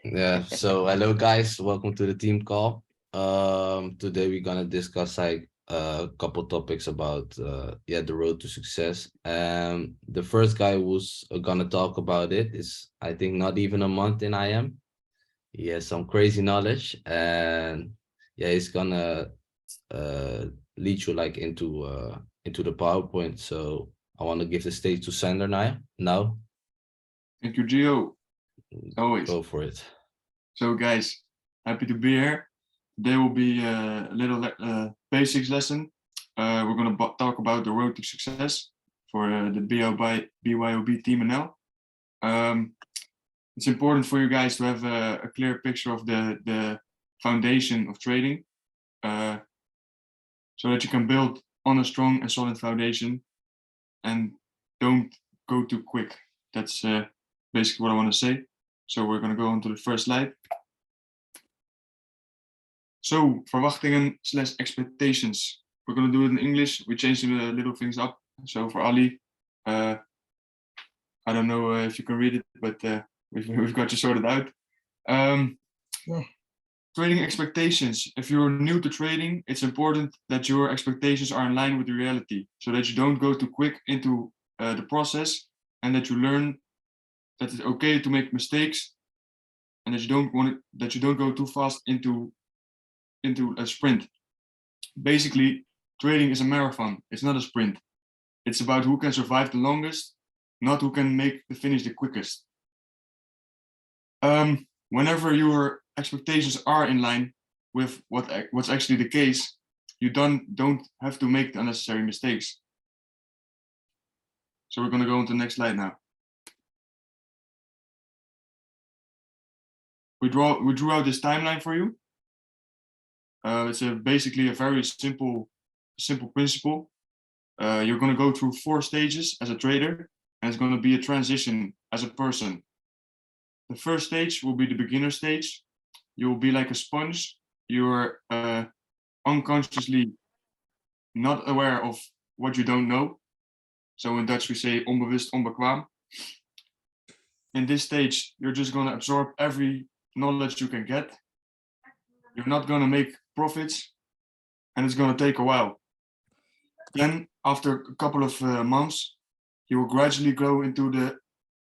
Yeah. So hello guys, welcome to the team call. Today we're gonna discuss like a couple topics about the road to success. The first guy who's gonna talk about it is I think not even a month in IM. He has some crazy knowledge and yeah, he's gonna uh lead you like into the PowerPoint. So I want to give the stage to Sander now. Thank you, Gio. Always. Go for it. So, guys, happy to be here. Today will be a little basics lesson. We're going to talk about the road to success for the BYOB team NL. It's important for you guys to have a clear picture of the foundation of trading, so that you can build on a strong and solid foundation and don't go too quick. That's basically what I want to say. So we're going to go on to the first slide. So, verwachtingen / expectations. We're going to do it in English. We changed the little things up. So for Ali, I don't know if you can read it, but we've got you sorted out. Trading expectations. If you're new to trading, it's important that your expectations are in line with the reality, so that you don't go too quick into the process, and that you learn that it's okay to make mistakes, and that you don't go too fast into a sprint. Basically, trading is a marathon. It's not a sprint. It's about who can survive the longest, not who can make the finish the quickest. Whenever your expectations are in line with what's actually the case, you don't have to make the unnecessary mistakes. So we're going to go on to the next slide now. We drew out this timeline for you. It's basically a very simple principle. You're going to go through 4 stages as a trader, and it's going to be a transition as a person. The first stage will be the beginner stage. You will be like a sponge. You're unconsciously not aware of what you don't know. So in Dutch we say onbewust onbekwaam. In this stage, you're just going to absorb every knowledge you can get. You're not going to make profits, and it's going to take a while. Then, after a couple of months, you will gradually grow into the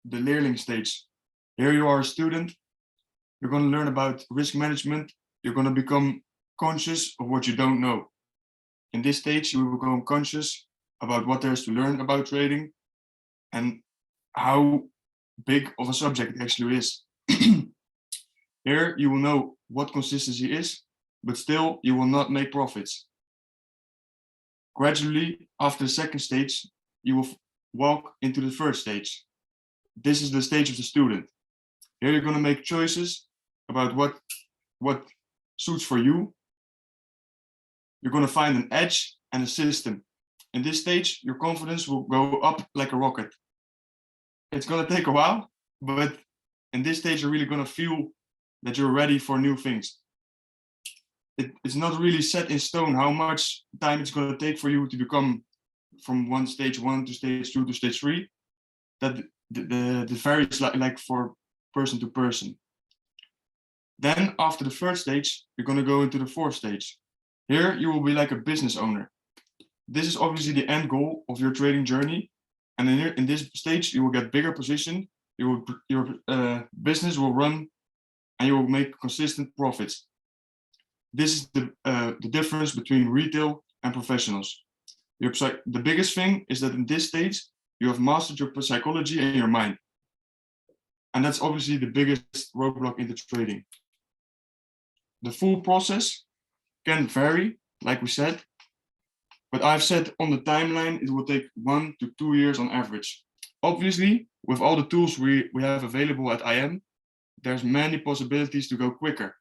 leerling stage. Here you are a student. You're going to learn about risk management. You're going to become conscious of what you don't know. In this stage, you will become conscious about what there is to learn about trading and how big of a subject it actually is. Here you will know what consistency is, but still you will not make profits. Gradually, after the second stage, you will walk into the third stage. This is the stage of the student. Here you're going to make choices about what suits for you. You're going to find an edge and a system. In this stage, your confidence will go up like a rocket. It's going to take a while, but in this stage, you're really going to feel that you're ready for new things. It's not really set in stone how much time it's going to take for you to become from stage 1 to stage 2 to stage 3. That the varies like for person to person. Then after the third stage, you're going to go into the fourth stage. Here you will be like a business owner. This is obviously the end goal of your trading journey, and in this stage you will get bigger position. Your business will run, and you will make consistent profits. This is the difference between retail and professionals. The biggest thing is that in this stage you have mastered your psychology and your mind, and that's obviously the biggest roadblock into trading. The full process can vary, like we said, but I've said on the timeline it will take 1 to 2 years on average. Obviously, with all the tools we have available at IM, there's many possibilities to go quicker.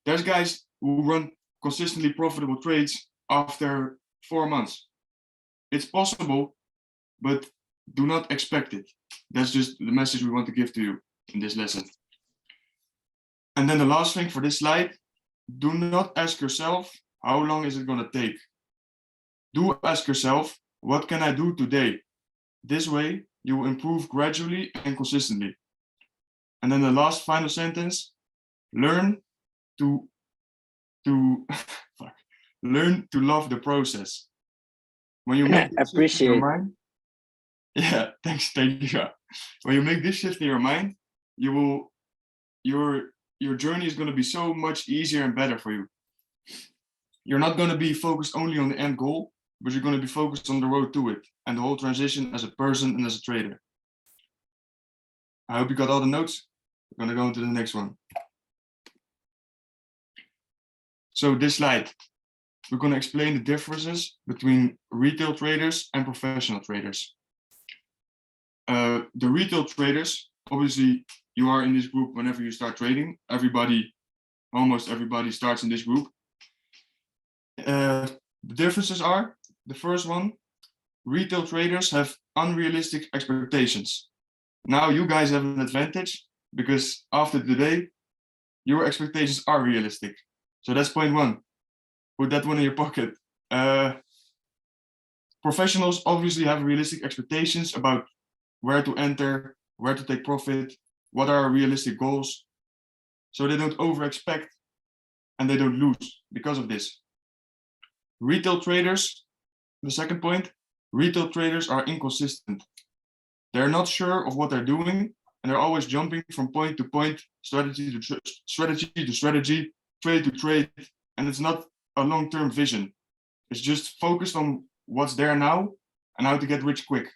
There's guys who run consistently profitable trades after 4 months. It's possible, but do not expect it. That's just the message we want to give to you in this lesson. And then the last thing for this slide, do not ask yourself, how long is it going to take? Do ask yourself, what can I do today? This way, you will improve gradually and consistently. And then the last final sentence, Learn to learn to love the process. When you make this shift in your Appreciate. mind, yeah, thank you. When you make this shift in your mind, you will your journey is going to be so much easier and better for you. You're not going to be focused only on the end goal, but you're going to be focused on the road to it and the whole transition as a person and as a trader. I hope you got all the notes. We're going to go into the next one. So this slide, we're going to explain the differences between retail traders and professional traders. The retail traders, obviously, you are in this group whenever you start trading. Almost everybody starts in this group. The differences are, the first one, retail traders have unrealistic expectations. Now you guys have an advantage because after today, your expectations are realistic. So that's point one. Put that one in your pocket. Professionals obviously have realistic expectations about where to enter, where to take profit, what are realistic goals. So they don't over-expect and they don't lose because of this. Retail traders, the second point, retail traders are inconsistent. They're not sure of what they're doing and they're always jumping from point to point, strategy to strategy, trade to trade, and it's not a long-term vision. It's just focused on what's there now and how to get rich quick.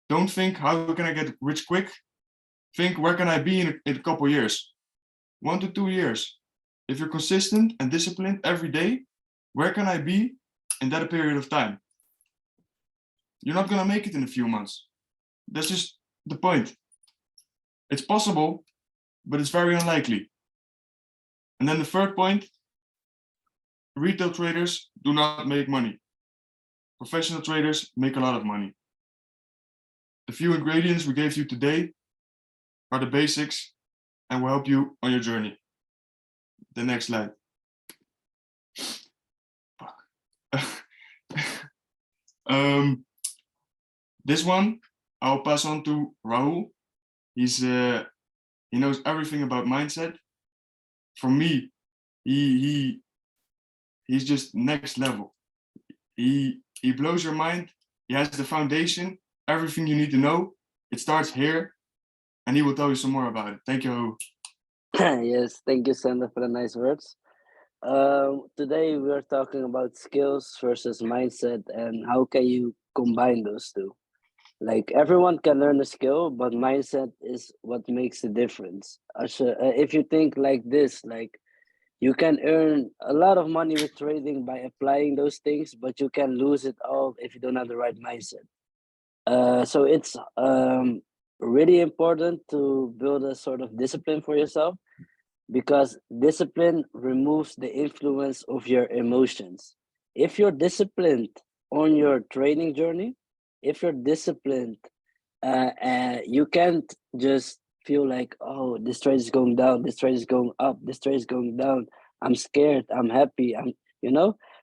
Don't think, how can I get rich quick? Think, where can I be in a couple years? 1 to 2 years. If you're consistent and disciplined every day, where can I be in that period of time? You're not going to make it in a few months. That's just the point. It's possible, but it's very unlikely. And then the third point, retail traders do not make money. Professional traders make a lot of money. The few ingredients we gave you today are the basics and will help you on your journey. The next slide. This one I'll pass on to Rahul. He knows everything about mindset. For me, he's just next level. He blows your mind. He has the foundation, everything you need to know. It starts here, and he will tell you some more about it. Thank you. Yes, thank you, Sander, for the nice words. Today we are talking about skills versus mindset and how can you combine those two. Like everyone can learn a skill, but mindset is what makes the difference. If you think like this, like you can earn a lot of money with trading by applying those things, but you can lose it all if you don't have the right mindset. So it's really important to build a sort of discipline for yourself because discipline removes the influence of your emotions. If you're disciplined on your training journey, if you're disciplined, you can't just feel like, oh, this trade is going down, this trade is going up, this trade is going down. I'm scared, I'm happy,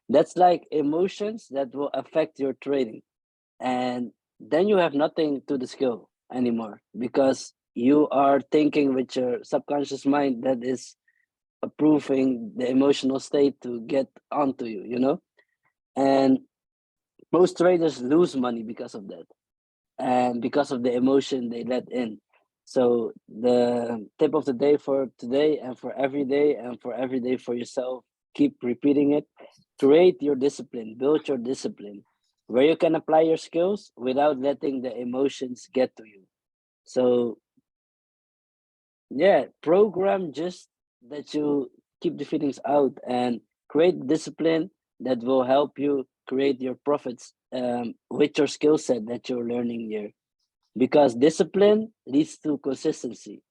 that's like emotions that will affect your trading. And then you have nothing to the skill anymore because you are thinking with your subconscious mind that is approving the emotional state to get onto you. And most traders lose money because of that and because of the emotion they let in. So the tip of the day for today and for every day for yourself, keep repeating it. Create your discipline, build your discipline where you can apply your skills without letting the emotions get to you. So yeah, program just that you keep the feelings out and create discipline that will help you create your profits with your skill set that you're learning here. Because discipline leads to consistency.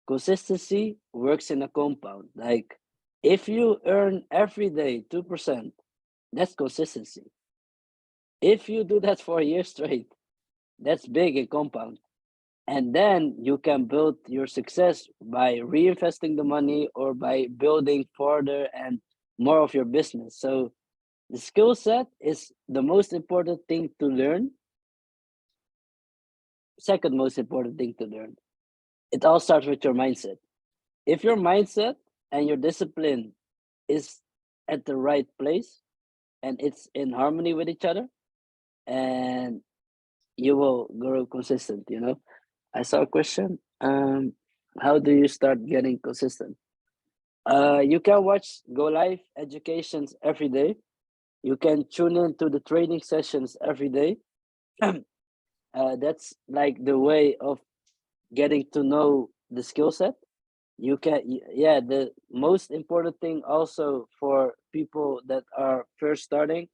Consistency works in a compound. Like if you earn every day 2%, that's consistency. If you do that for a year straight, that's big in compound. And then you can build your success by reinvesting the money or by building further and more of your business. So the skill set is the most important thing to learn. Second most important thing to learn. It all starts with your mindset. if your mindset and your discipline is at the right place and it's in harmony with each other, and you will grow consistent, you know. I saw a question. How do you start getting consistent? You can watch Go Live educations every day. You can tune in to the training sessions every day. That's like the way of getting to know the skill set. You can, yeah, the most important thing also for people that are first starting,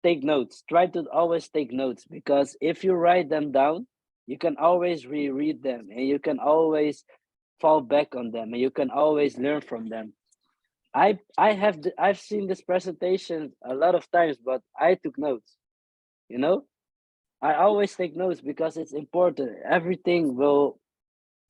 take notes. Try to always take notes, because if you write them down, you can always reread them, and you can always fall back on them, and you can always learn from them. I've seen this presentation a lot of times, but I took notes. You know, I always take notes because it's important. Everything will,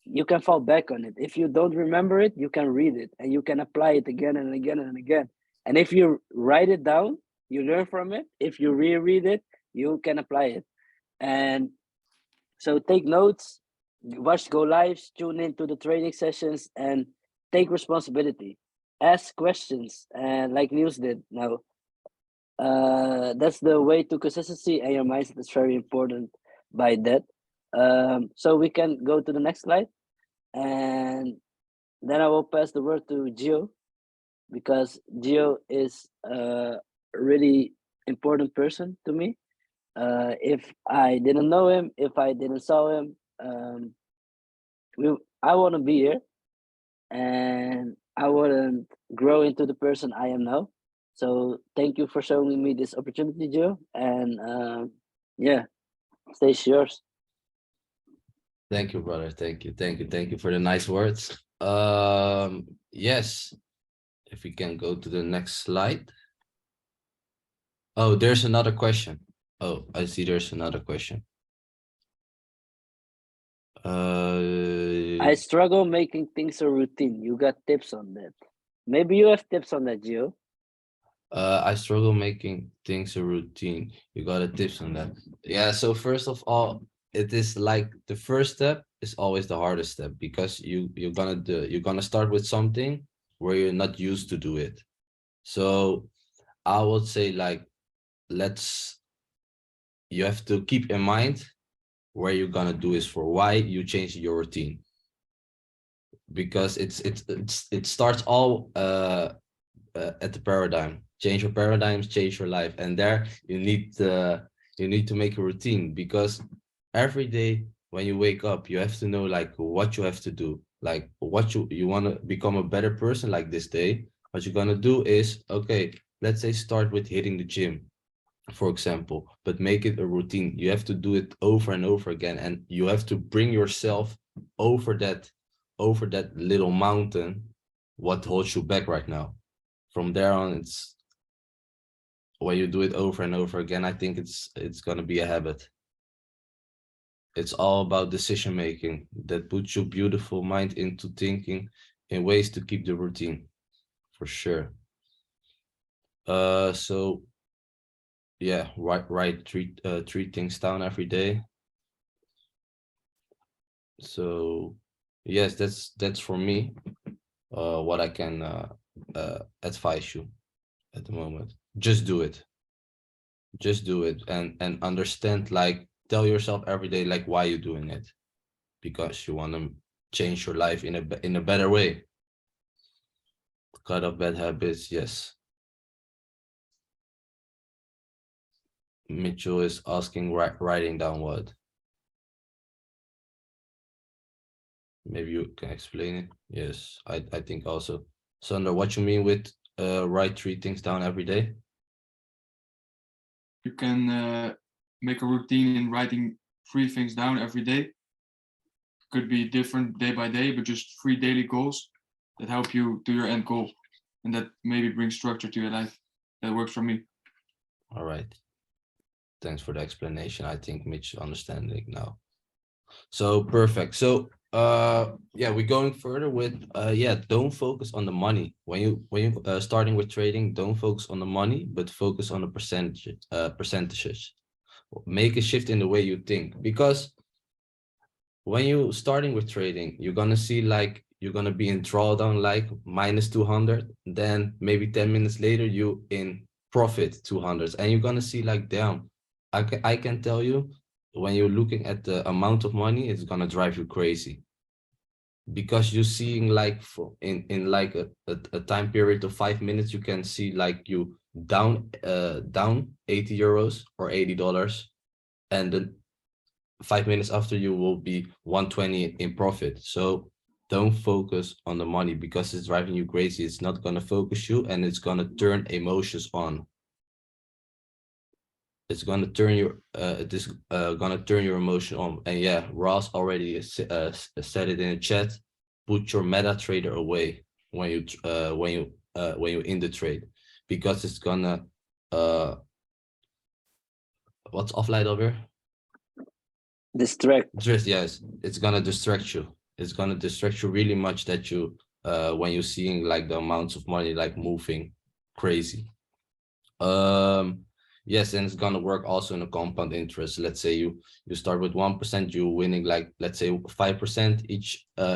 you can fall back on it. If you don't remember it, you can read it and you can apply it again and again and again. And if you write it down, you learn from it. If you reread it, you can apply it. And so take notes, watch Go Lives, tune into the training sessions, and take responsibility. Ask questions, and like Niels did now. That's the way to consistency, and your mindset is very important by that. So we can go to the next slide, and then I will pass the word to Gio, because Gio is a really important person to me. If I didn't know him, if I didn't saw him, I want to be here, and I wouldn't grow into the person I am now. So thank you for showing me this opportunity, Joe. And yeah, stage yours. Thank you, brother. Thank you. Thank you. Thank you for the nice words. Yes. If we can go to the next slide. Oh, there's another question. Oh, I see there's another question. I struggle making things a routine. You got tips on that? Maybe you have tips on that, Gio. I struggle making things a routine. You got a tips on that? Yeah, so first of all, it is like the first step is always the hardest step, because you're gonna start with something where you're not used to do it. So I would say, like, you have to keep in mind where you're gonna do is for, why you change your routine, because it starts all at the paradigm. Change your paradigms, change your life, and there you need to make a routine, because every day when you wake up, you have to know like what you have to do, like what you want to become a better person. Like this day, what you're gonna do is, okay, let's say start with hitting the gym, for example, but make it a routine. You have to do it over and over again, and you have to bring yourself over that little mountain what holds you back right now. From there on, it's when you do it over and over again, I think it's going to be a habit. It's all about decision making that puts your beautiful mind into thinking in ways to keep the routine, for sure. So yeah, write three things down every day. So yes, that's for me what I can advise you at the moment. Just do it. Just do it, and understand, like, tell yourself every day like why you're doing it, because you want to change your life in a better way. Cut off bad habits. Yes. Mitchell is asking, writing down what? Maybe you can explain it. Yes, I think also. Sander, what you mean with write three things down every day? You can make a routine in writing 3 things down every day. Could be different day by day, but just 3 daily goals that help you to your end goal, and that maybe brings structure to your life. That works for me. All right. Thanks for the explanation. I think Mitch understanding now. So perfect. So yeah, we're going further with yeah, don't focus on the money. When you starting with trading, don't focus on the money, but focus on the percentages. Make a shift in the way you think, because when you starting with trading, you're gonna see like you're gonna be in drawdown like minus 200. Then maybe 10 minutes later, you in profit 200, and you're gonna see like, damn, I can tell you, when you're looking at the amount of money, it's gonna drive you crazy, because you're seeing like in like a time period of 5 minutes, you can see like you down 80 euros or $80, and then 5 minutes after you will be 120 in profit. So don't focus on the money, because it's driving you crazy. It's not going to focus you, and it's going to turn emotions on. It's going to turn your going to turn your emotion on. And yeah, Ross already said it in the chat. Put your meta trader away when you're in the trade, because it's gonna what's offline over? Distract. Yes, it's gonna distract you. It's gonna distract you really much, that you when you're seeing like the amounts of money like moving crazy. Yes, and it's gonna work also in a compound interest. Let's say you start with 1%, you're winning like, let's say 5%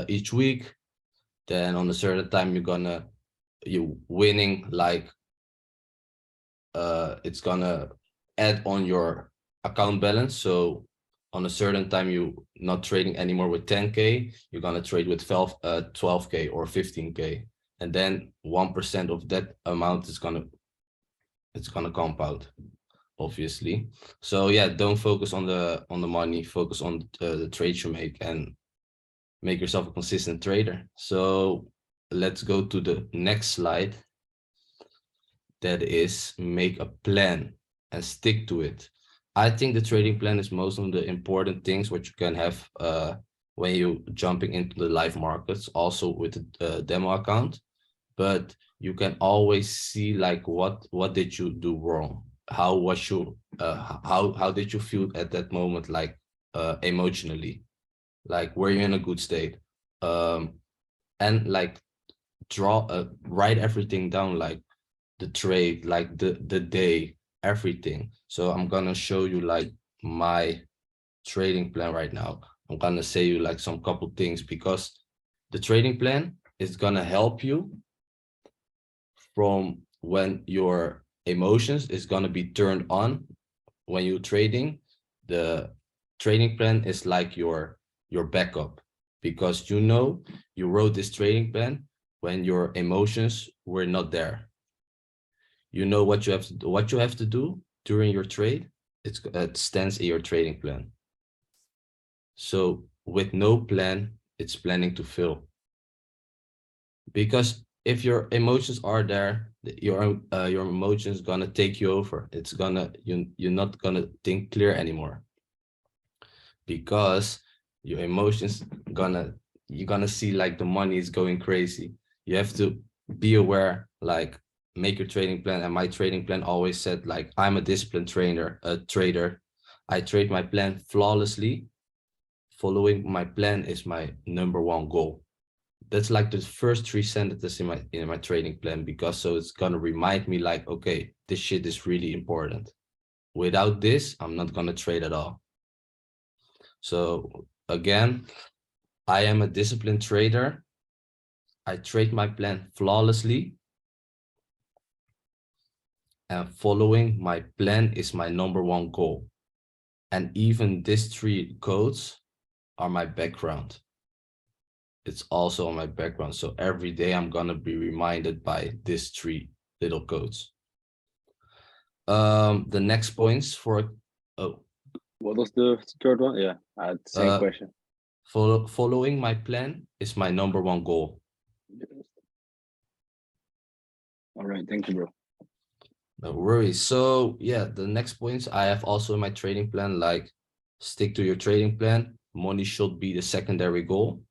each week. Then on a certain time you winning like it's gonna add on your account balance. So on a certain time, you not trading anymore with 10K, you're gonna trade with 12K or 15K, and then 1% of that amount is gonna compound, obviously. So yeah, don't focus on the money, focus on the trades you make, and make yourself a consistent trader. So let's go to the next slide. That is, make a plan and stick to it. I think the trading plan is most of the important things which you can have when you jumping into the live markets, also with the demo account. But you can always see like what did you do wrong? How was you how did you feel at that moment, like emotionally? Like, were you in a good state? And like write everything down, like the trade, like the day, everything. So I'm gonna show you like my trading plan right now. I'm gonna say you like some couple things, because the trading plan is gonna help you from when your emotions is gonna be turned on when you're trading. The trading plan is like your backup, because you wrote this trading plan when your emotions were not there. You know what you have to do during your trade. It stands in your trading plan. So with no plan, it's planning to fail. Because if your emotions are there, your emotions gonna take you over. It's gonna you're not gonna think clear anymore, because your emotions you're gonna see like the money is going crazy. You have to be aware, like make your trading plan. And my trading plan always said like, I'm a disciplined trader. I trade my plan flawlessly. Following my plan is my #1 goal. That's like the first 3 sentences in my trading plan, because so it's gonna remind me like, okay, this shit is really important. Without this, I'm not gonna trade at all. So again, I am a disciplined trader. I trade my plan flawlessly. And following my plan is my #1 goal. And even these 3 codes are my background. It's also on my background. So every day I'm gonna be reminded by these 3 little codes. The next points for What was the third one? Yeah, I had the same question. Following my plan is my #1 goal. All right, thank you, bro. No worries. So yeah, the next points I have also in my trading plan, like stick to your trading plan. Money should be the secondary goal.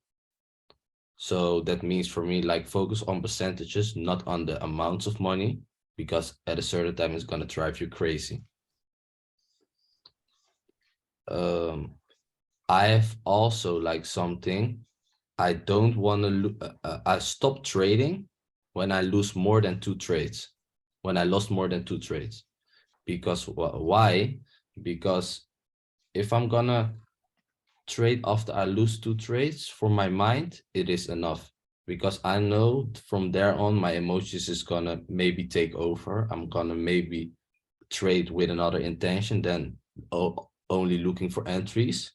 So that means for me, like focus on percentages, not on the amounts of money, because at a certain time it's gonna drive you crazy. I have also like something, I don't want to I stop trading when I lose more than 2 trades. When I lost more than 2 trades. Because why? Because if I'm gonna trade after I lose 2 trades, for my mind, it is enough. because I know from there on my emotions is gonna maybe take over. I'm gonna maybe trade with another intention than only looking for entries.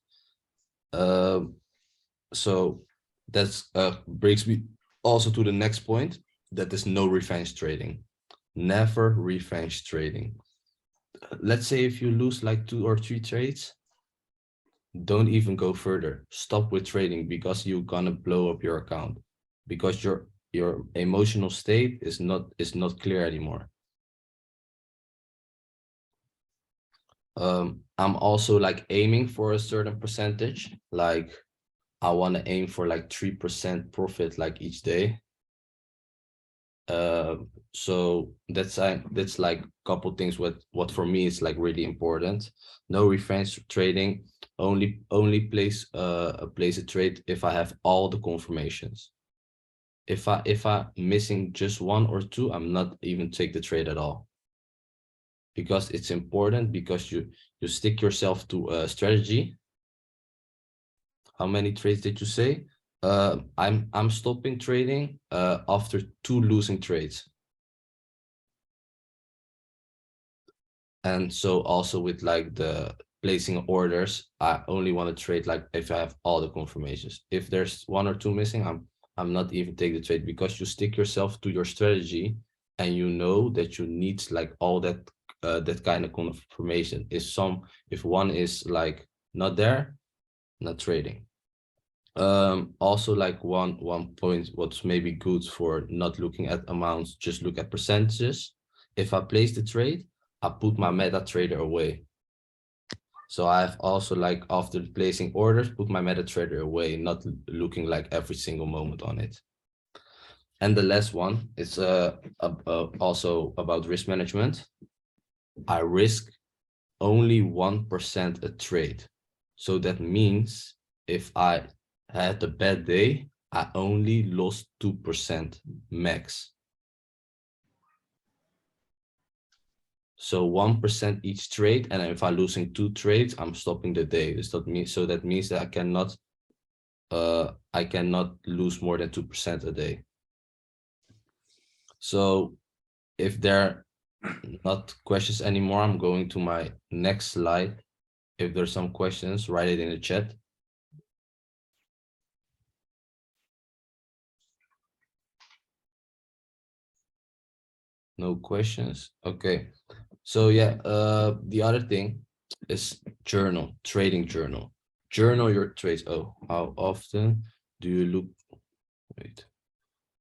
So that's brings me also to the next point, that is no revenge trading. Never revenge trading. Let's say if you lose like 2 or 3 trades, don't even go further. Stop with trading, because you're gonna blow up your account, because your emotional state is not clear anymore. I'm also like aiming for a certain percentage. Like I want to aim for like 3% profit like each day. So that's like a couple things what for me is like really important. No revenge trading. Only place a trade if I have all the confirmations. If I missing just 1 or 2, I'm not even take the trade at all, because it's important, because you stick yourself to a strategy. How many trades did you say? I'm stopping trading after 2 losing trades. And so also with like the placing orders, I only want to trade like if I have all the confirmations. If there's 1 or 2 missing, I'm not even take the trade, because you stick yourself to your strategy, and you know that you need like all that that kind of confirmation. If one is like not there, not trading. Also like one point what's maybe good for not looking at amounts, just look at percentages. If I place the trade, I put my MetaTrader away. So I've also like after placing orders, put my MetaTrader away, not looking like every single moment on it. And the last one is also about risk management. I risk only 1% a trade. So that means if I had a bad day, I only lost 2% max. So 1% each trade, and if I'm losing 2 trades, I'm stopping the day. So that means that I cannot lose more than 2% a day. So if there are not questions anymore, I'm going to my next slide. If there's some questions, write it in the chat. No questions. Okay. So yeah, the other thing is trading journal. Journal your trades. Oh, how often do you look? Wait,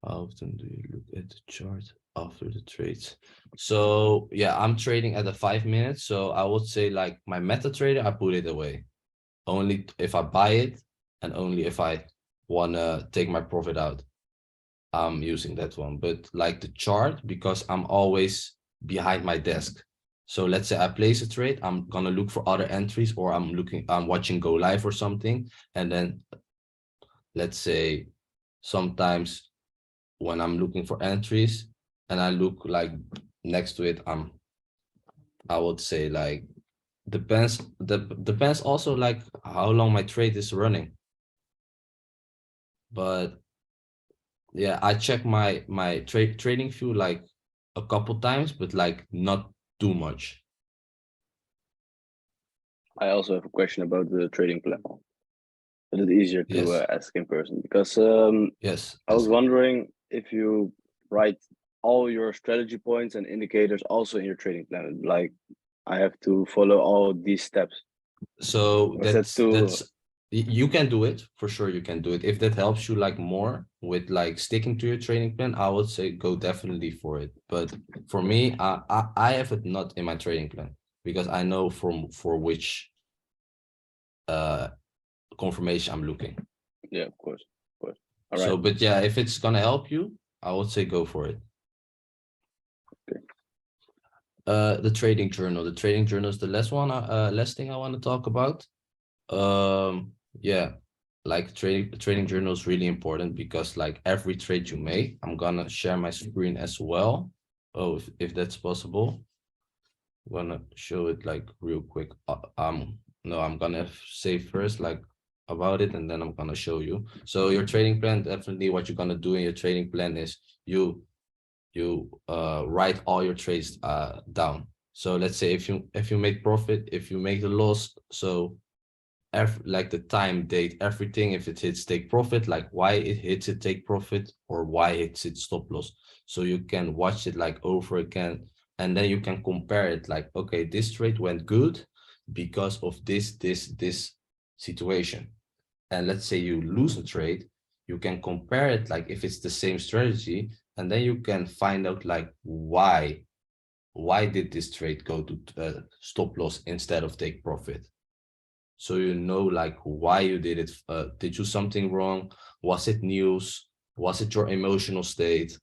how often do you look at the chart after the trades? So yeah, I'm trading at the 5 minutes. So I would say like my MetaTrader, I put it away. Only if I buy it, and only if I wanna take my profit out, I'm using that one. But like the chart, because I'm always behind my desk. So let's say I place a trade, I'm gonna look for other entries, or I'm watching go live or something. And then let's say sometimes when I'm looking for entries and I look like next to it, I would say like depends also like how long my trade is running. But yeah, I check my trading view like a couple times, but like not too much. I also have a question about the trading plan. It is easier to Yes. ask in person, because Yes. I was wondering if you write all your strategy points and indicators also in your trading plan. Like I have to follow all these steps. So Or is that too? you can do it for sure. You can do it if that helps you like more with like sticking to your trading plan. I would say go definitely for it. But for me, I have it not in my trading plan, because I know for which confirmation I'm looking. Yeah, of course, of course. All So, right. but yeah, if it's gonna help you, I would say go for it. Okay. The trading journal. The trading journal is the last thing I want to talk about. Yeah, like trading journal is really important, because like every trade you make, I'm gonna share my screen as well. Oh, if that's possible. I'm gonna show it like real quick. No, I'm gonna say first like about it, and then I'm gonna show you. So your trading plan, definitely what you're gonna do in your trading plan is you write all your trades down. So let's say if you make profit, if you make the loss, so like the time, date, everything, if it hits take profit, like why it hits it take profit or why it hits stop loss. So you can watch it like over again, and then you can compare it like, okay, this trade went good because of this situation. And let's say you lose a trade, you can compare it like if it's the same strategy, and then you can find out like why did this trade go to stop loss instead of take profit. So you know like why you did it. Did you something wrong? Was it news? Was it your emotional state?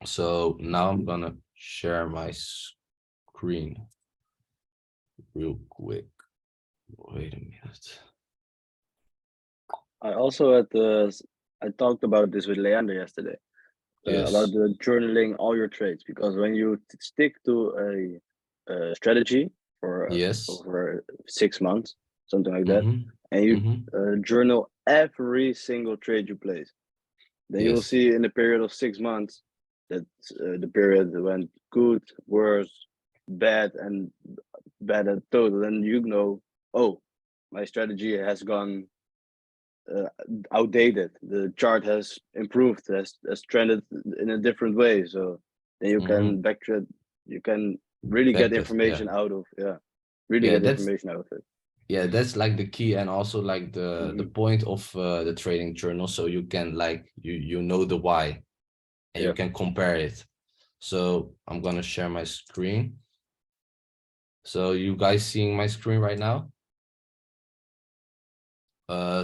So now I'm gonna share my screen real quick. Wait a minute. I also had I talked about this with Leander yesterday about Yes. the journaling all your trades, because when you stick to a strategy for Yes. over 6 months, something like that, Mm-hmm. and you Mm-hmm. journal every single trade you place, then you will Yes. see in a period of 6 months that the period went good, worse, bad, and bad at total. And you know, oh, my strategy has gone outdated. The chart has improved, has trended in a different way. So then you Mm-hmm. can backtrack. You can really get Backtest. Yeah. information out of really Yeah. get information out of it. Yeah, that's like the key, and also like the Mhm. point of the trading journal. So you can like you know the why, and you Yeah. can compare it. So I'm gonna share my screen. So you guys seeing my screen right now?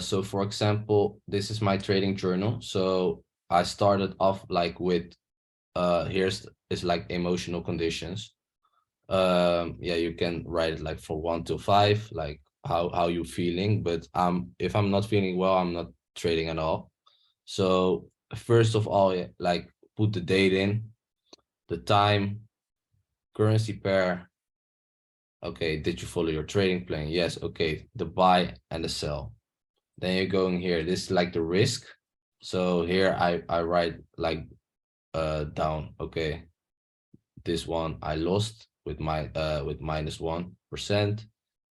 So for example, this is my trading journal. So I started off like with here's is like emotional conditions. Yeah, you can write it like for 1 to 5, like how you feeling. But if I'm not feeling well, I'm not trading at all. So first of all, yeah, like put the date in, the time, currency pair. Okay, did you follow your trading plan? Yes. Okay, the buy and the sell. Then you're going here. This is like the risk. So here I write like down. Okay, this one I lost with my with -1%.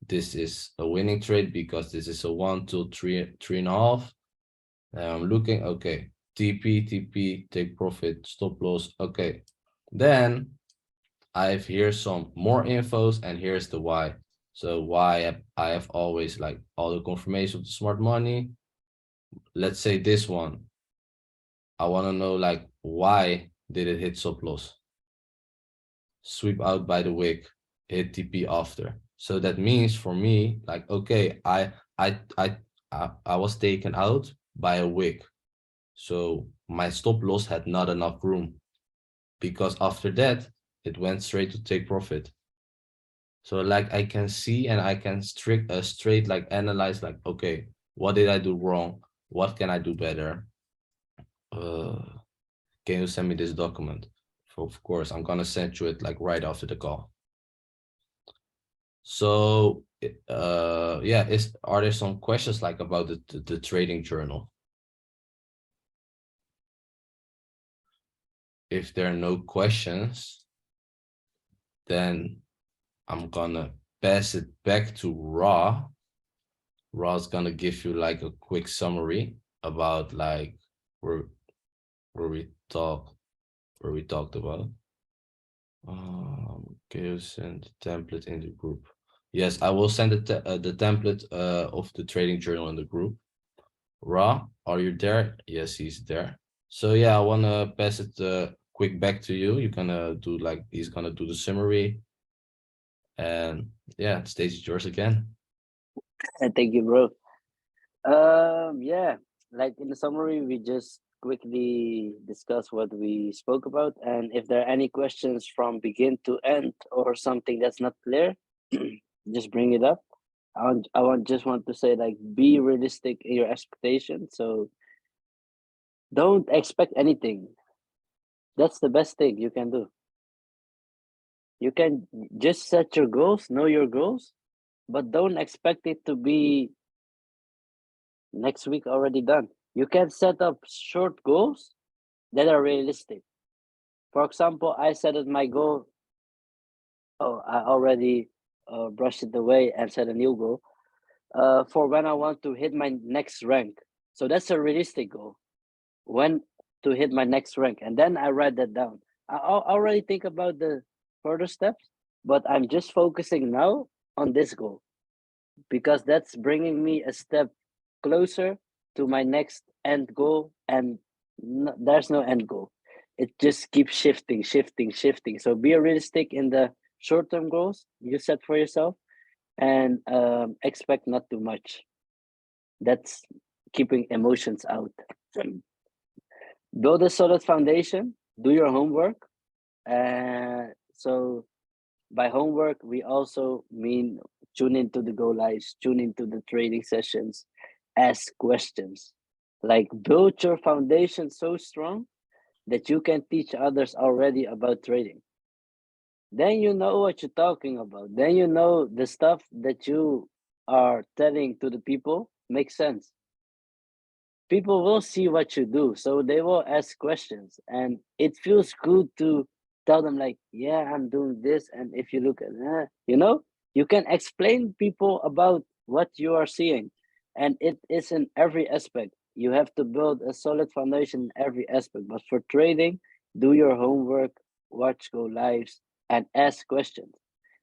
This is a winning trade because this is a 1, 2, 3, 3.5. And I'm looking, okay, TP, take profit, stop loss. Okay, then I have here some more infos, and here's the why. So why I have always like all the confirmation of the smart money. Let's say this one, I want to know like why did it hit stop loss? Sweep out by the wick, hit TP after. So that means for me, like, okay, I was taken out by a wick. So my stop loss had not enough room, because after that, it went straight to take profit. So like I can see, and I can straight like analyze like, okay, what did I do wrong? What can I do better? Can you send me this document? Of course, I'm gonna send you it like right after the call. So yeah, are there some questions like about the trading journal? If there are no questions, then I'm gonna pass it back to Ra. Ra's gonna give you like a quick summary about like where where we talk where we talked about. Can you send the template in the group? Yes, I will send the template of the trading journal in the group. Ra, are you there? Yes, he's there. So yeah, I wanna pass it quick back to you. You're gonna do like he's gonna do the summary, and yeah, the stage is yours again. Thank you, bro. Yeah, like in the summary, we just quickly discuss what we spoke about, and if there are any questions from begin to end or something that's not clear, just bring it up. Just want to say like be realistic in your expectations. So don't expect anything. That's the best thing you can do. You can just set your goals, know your goals, but don't expect it to be next week already done. You can set up short goals that are realistic. For example, I set it my goal. Oh, I already brushed it away and set a new goal for when I want to hit my next rank. So that's a realistic goal. When to hit my next rank, and then I write that down. I already think about the further steps, but I'm just focusing now on this goal because that's bringing me a step closer to my next end goal, and there's no end goal. It just keeps shifting, shifting, shifting. So be realistic in the short-term goals you set for yourself, and expect not too much. That's keeping emotions out. Build a solid foundation. Do your homework. So by homework, we also mean tune into the go lives, tune into the trading sessions, ask questions. Like build your foundation so strong that you can teach others already about trading. Then you know what you're talking about. Then you know the stuff that you are telling to the people makes sense. People will see what you do, so they will ask questions, and it feels good to tell them like, yeah, I'm doing this. And if you look at you can explain people about what you are seeing, and it is in every aspect. You have to build a solid foundation in every aspect, but for trading, do your homework, watch go lives, and ask questions.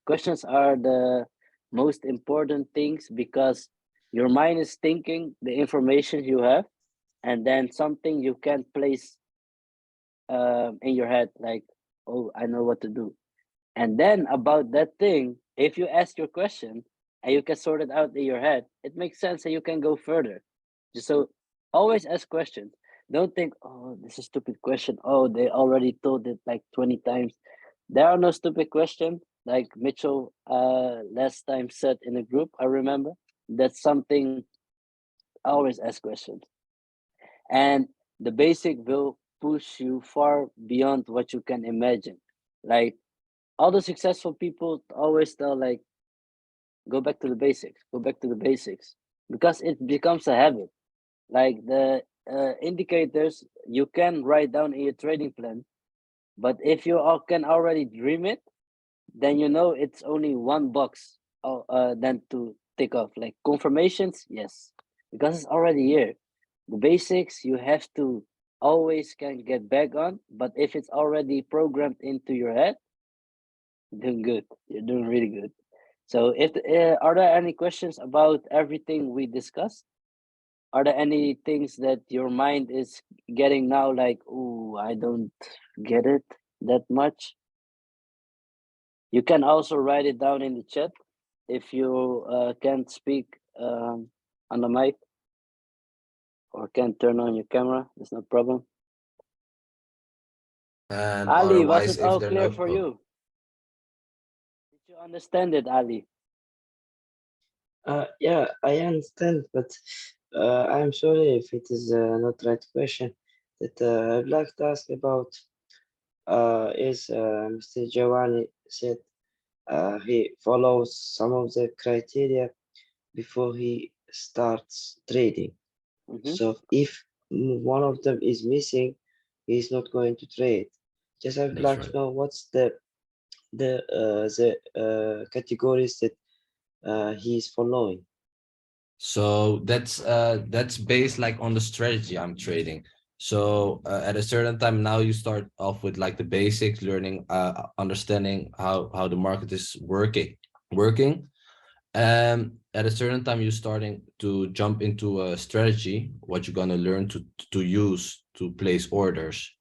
Questions are the most important things because your mind is thinking the information you have, and then something you can place in your head, like, oh, I know what to do. And then about that thing, if you ask your question and you can sort it out in your head, it makes sense and you can go further. Just so always ask questions. Don't think, oh, this is a stupid question. Oh, they already told it like 20 times. There are no stupid questions. Like Mitchell last time said in a group, I remember. That's something, always ask questions. And the basic will push you far beyond what you can imagine. Like all the successful people always tell, like, go back to the basics, go back to the basics, because it becomes a habit. Like the indicators you can write down in your trading plan, but if you all can already dream it, then you know it's only one box then to tick off. Like confirmations, yes, because it's already here. The basics you have to always can get back on, but if it's already programmed into your head, you're doing good. You're doing really good. So if are there any questions about everything we discussed? Are there any things that your mind is getting now, like, oh, I don't get it that much? You can also write it down in the chat if you can't speak on the mic or can't turn on your camera. There's no problem. And Ali, was otherwise, it if all there clear no for you? Did you understand it, Ali? Yeah, I understand, but I'm sorry if it is not right question. That I'd like to ask about is Mr. Giovanni said he follows some of the criteria before he starts trading. So if one of them is missing, he's not going to trade. Just I'd That's like right. to know what's the categories that he's following. So that's based like on the strategy I'm trading. So at a certain time now you start off with like the basics, learning, understanding how the market is working. At a certain time you're starting to jump into a strategy, what you're gonna learn to use to place orders,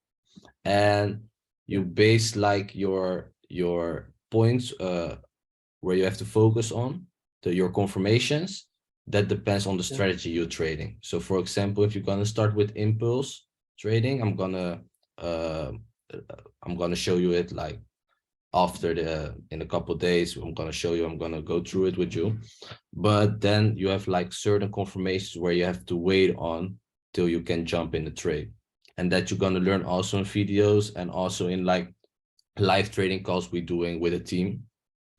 and you base like your points where you have to focus on your confirmations. That depends on the strategy you're trading. So for example, if you're going to start with impulse trading, I'm gonna show you it like after in a couple days. I'm gonna go through it with you, but then you have like certain confirmations where you have to wait on till you can jump in the trade, and that you're gonna learn also in videos and also in like live trading calls we're doing with a team.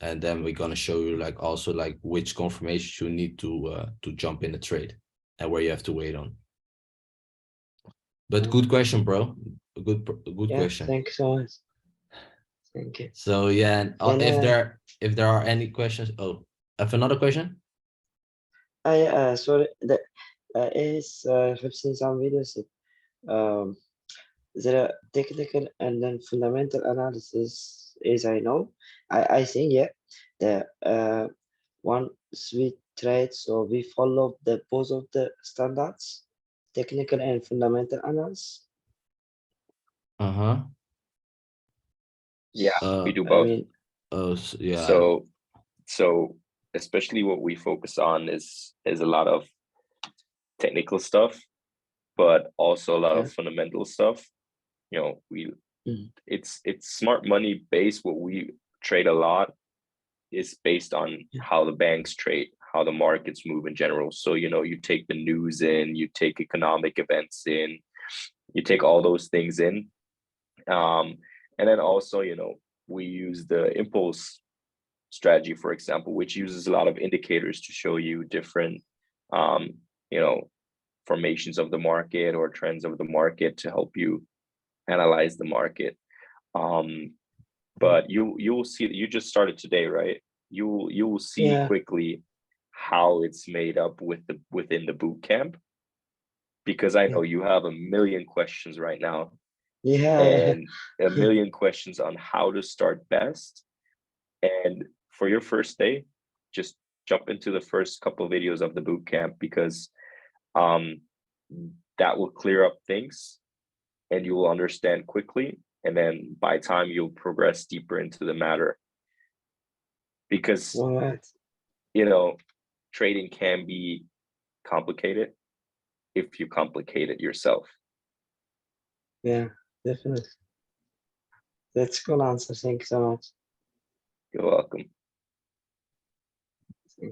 And then we're gonna show you like also like which confirmations you need to jump in the trade. and where you have to wait on. But good question, bro. A good Yeah, question. thank you so much. Thank you. So yeah, and, And if there are any questions, have another question? I sorry, the I've seen some videos that there are technical and then fundamental analysis, as I know. I think, yeah, the one sweet trade, so we follow the both of the standards, technical and fundamental analysis. Uh-huh. Yeah, we do I both. mean, Yeah. So especially what we focus on is a lot of technical stuff, but also a lot yeah. of fundamental stuff. You know, Mhm. it's smart money based. What we trade a lot is based on Yeah. how the banks trade, how the markets move in general. So, you know, you take the news in, you take economic events in, you take all those things in. And then also, you know, we use the impulse strategy, for example, which uses a lot of indicators to show you different, you know, formations of the market or trends of the market to help you analyze the market. But you will see that you just started today, right? You will see Yeah. quickly how it's made up within the boot camp, because I know you have a million questions right now Yeah. and a million questions on how to start best. And for your first day, just jump into the first couple videos of the boot camp, because that will clear up things and you will understand quickly. And then by time you'll progress deeper into the matter. Because, All right. you know, trading can be complicated if you complicate it yourself. Yeah, definitely. That's a good answer. Thank you so much. You're welcome.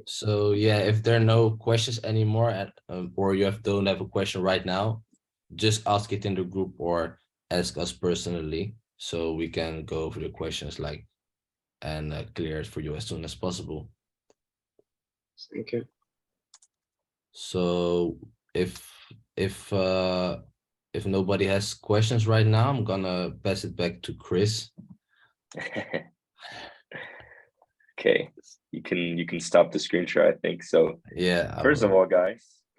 So yeah, if there are no questions anymore, or you don't have a question right now, just ask it in the group or ask us personally, so we can go over the questions and clear it for you as soon as possible. Thank you. So if nobody has questions right now, I'm gonna pass it back to Chris. Okay, you can stop the screen share, I think. So Yeah. first of all, guys,